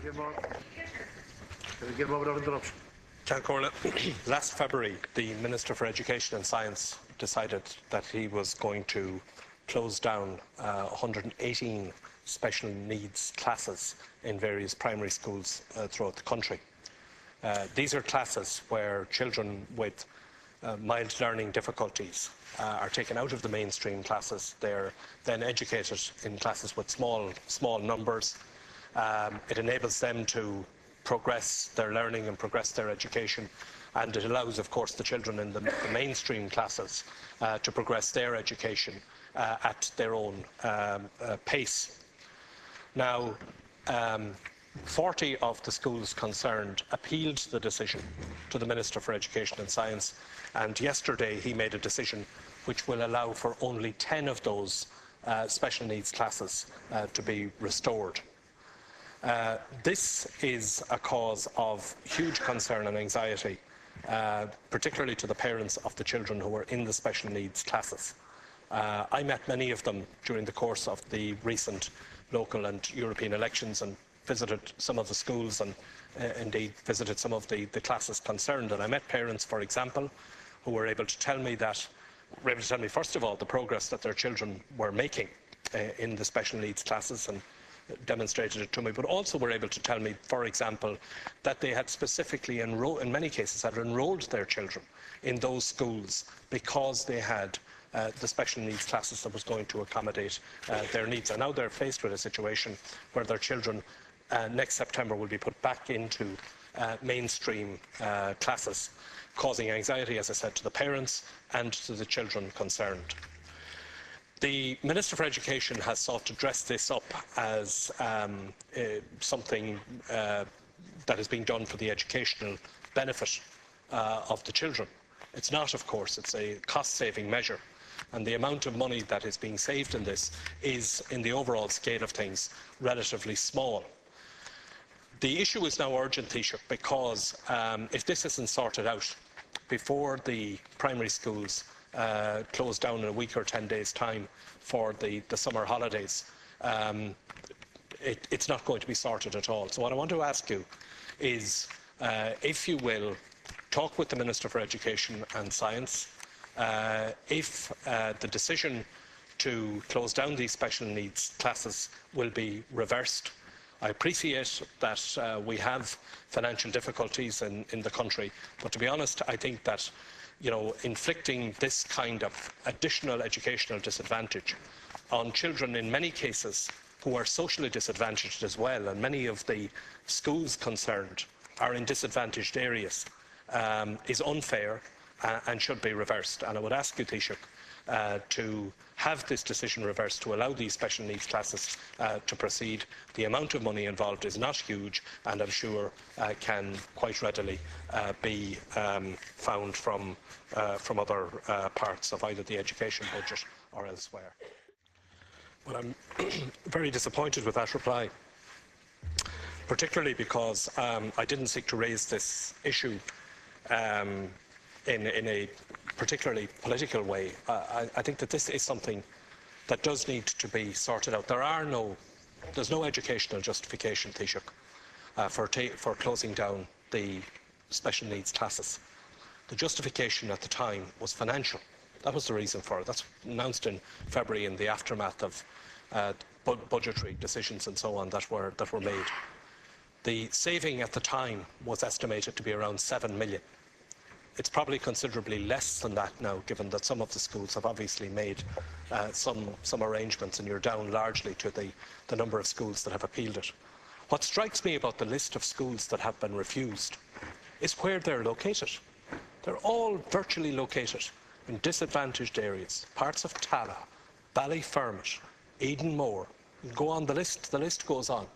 Gilmore without interruption. Last February, the Minister for Education and Science decided that he was going to close down 118 special needs classes in various primary schools throughout the country. These are classes where children with mild learning difficulties are taken out of the mainstream classes. They're then educated in classes with small numbers. It enables them to progress their learning and progress their education, and it allows, of course, the children in the mainstream classes to progress their education at their own pace. Now, 40 of the schools concerned appealed the decision to the Minister for Education and Science, and yesterday he made a decision which will allow for only 10 of those special needs classes to be restored. This is a cause of huge concern and anxiety, particularly to the parents of the children who are in the special needs classes. I met many of them during the course of the recent local and European elections and visited some of the schools and indeed visited some of the classes concerned. And I met parents, for example, who were able to tell me first of all, the progress that their children were making in the special needs classes, and demonstrated it to me, but also were able to tell me, for example, that they had specifically enrolled, in many cases, had enrolled their children in those schools because they had the special needs classes that was going to accommodate their needs. And now they're faced with a situation where their children next September will be put back into mainstream classes, causing anxiety, as I said, to the parents and to the children concerned. The Minister for Education has sought to dress this up as something that is being done for the educational benefit of the children. It's not, of course. It's a cost-saving measure, and the amount of money that is being saved in this is, in the overall scale of things, relatively small. The issue is now urgent, Taoiseach, because if this isn't sorted out before the primary schools close down in a week or 10 days' time for the summer holidays, it's not going to be sorted at all. So what I want to ask you is, if you will, talk with the Minister for Education and Science. If the decision to close down these special needs classes will be reversed. I appreciate that we have financial difficulties in the country, but to be honest, I think that inflicting this kind of additional educational disadvantage on children in many cases who are socially disadvantaged as well, and many of the schools concerned are in disadvantaged areas, is unfair and should be reversed. And I would ask you, Taoiseach, to have this decision reversed to allow these special needs classes to proceed. The amount of money involved is not huge, and I'm sure can quite readily be found from other parts of either the education budget or elsewhere. But I'm very disappointed with that reply, particularly because I didn't seek to raise this issue in a particularly political way. I think that this is something that does need to be sorted out. There's no educational justification, Taoiseach, for closing down the special needs classes. The justification at the time was financial. That was the reason for it. That's announced in February in the aftermath of budgetary decisions and so on that were made. The saving at the time was estimated to be around 7 million. It's probably considerably less than that now, given that some of the schools have obviously made some arrangements, and you're down largely to the number of schools that have appealed it. What strikes me about the list of schools that have been refused is where they're located. They're all virtually located in disadvantaged areas, parts of Tala, Ballyfermot, Edenmore. You go on the list goes on.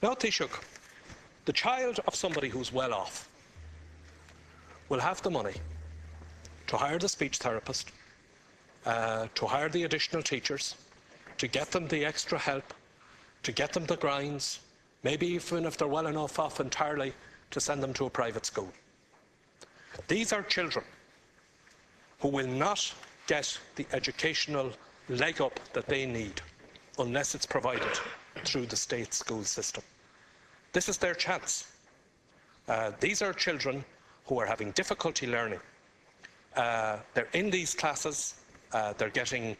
Now, Taoiseach, the child of somebody who's well off will have the money to hire the speech therapist, to hire the additional teachers, to get them the extra help, to get them the grinds, maybe even if they're well enough off entirely, to send them to a private school. These are children who will not get the educational leg up that they need unless it's provided through the state school system. This is their chance. These are children who are having difficulty learning. They're in these classes. They're getting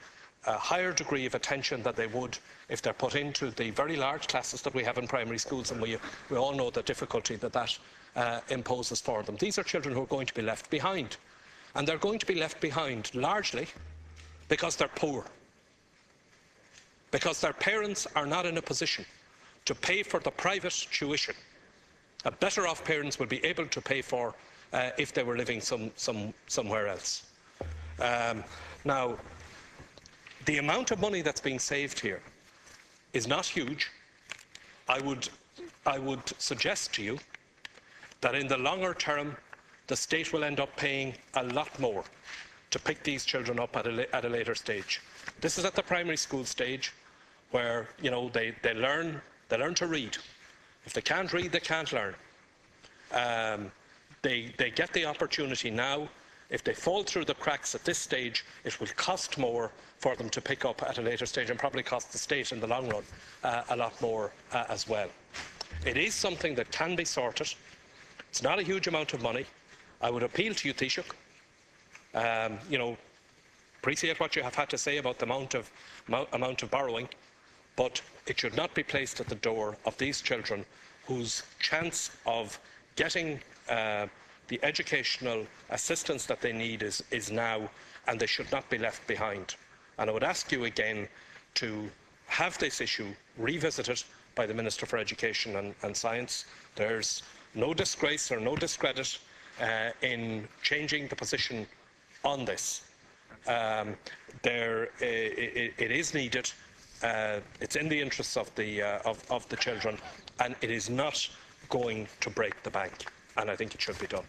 a higher degree of attention than they would if they're put into the very large classes that we have in primary schools, and we all know the difficulty that imposes for them. These are children who are going to be left behind. And they're going to be left behind largely because they're poor. Because their parents are not in a position to pay for the private tuition. Better off parents would be able to pay for if they were living somewhere else. Now, the amount of money that's being saved here is not huge. I would suggest to you that in the longer term, the state will end up paying a lot more to pick these children up at a later stage. This is at the primary school stage, where they learn to read. If they can't read, they can't learn. They get the opportunity now. If they fall through the cracks at this stage, it will cost more for them to pick up at a later stage, and probably cost the state in the long run a lot more as well. It is something that can be sorted. It's not a huge amount of money. I would appeal to you, Taoiseach. Appreciate what you have had to say about the amount of borrowing, but it should not be placed at the door of these children whose chance of getting the educational assistance that they need is now, and they should not be left behind. And I would ask you again to have this issue revisited by the Minister for Education and Science. There's no disgrace or no discredit in changing the position on this. It is needed. It's in the interests of the children, and it is not going to break the bank. And I think it should be done.